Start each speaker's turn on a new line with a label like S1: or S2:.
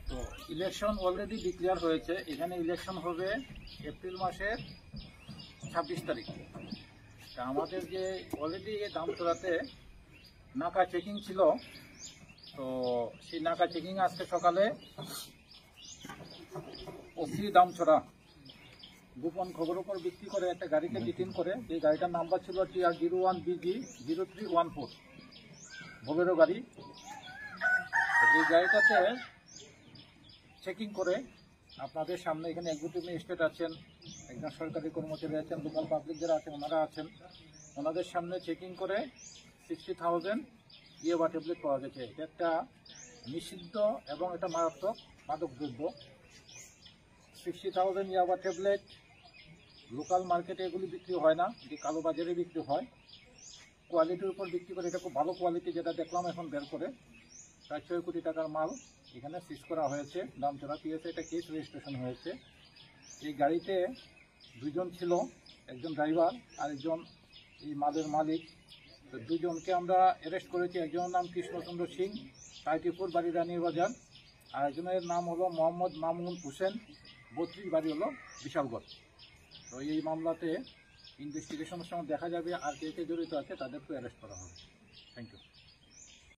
S1: তো election already declare হয়েছে। এখানে ইলেকশন হবে এপ্রিল মাসের 26 তারিখ। তা আমাদের যে অলরেডি দামচড়াতে নাকা চেকিং ছিল, তো সেই নাকা চেকিং আজকে সকালে ওসি দামচড়া গোপন খবর উপর ভিত্তি করে একটা গাড়িকে ডিটেইন করে, যে গাড়িটার নাম্বার ছিল TR01BG0314 বোলেরো গাড়ি। এই গাড়িটাতে চেকিং করে আপনাদের সামনে এখানে এক্সিকিউটিভ ম্যাজিস্ট্রেট আছেন, একজন সরকারি কর্মচারী আছেন, লোকাল পাবলিক যারা আছেন ওনারা আছেন, ওনাদের সামনে চেকিং করে 60,000 ইয়াবা ট্যাবলেট পাওয়া গেছে। এটা একটা নিষিদ্ধ এবং এটা মারাত্মক মাদক দ্রব্য। 60,000 ইয়াবা ট্যাবলেট লোকাল মার্কেটে এগুলি বিক্রি হয় না, এটি কালোবাজারে বিক্রি হয়। কোয়ালিটির উপর বিক্রি করে, এটা খুব ভালো কোয়ালিটি, যেটা দেখলাম এখন বের করে। প্রায় 6 কোটি টাকার মাল এখানে সিজ করা হয়েছে দামচড়া পিএসে। এটা কেস রেজিস্ট্রেশন হয়েছে। এই গাড়িতে দুজন ছিল, একজন ড্রাইভার আর একজন এই মালের মালিক। তো দুজনকে আমরা অ্যারেস্ট করেছি। একজনের নাম কৃষ্ণচন্দ্র সিং, 34 বাড়ি রানীর বাজার, আর একজনের নাম হলো মোহাম্মদ মামুন হোসেন, 32 বাড়ি হলো বিশালগড়। তো এই মামলাতে ইনভেস্টিগেশনের সময় দেখা যাবে আর কে কে জড়িত আছে, তাদেরকে অ্যারেস্ট করা হবে। Thank you.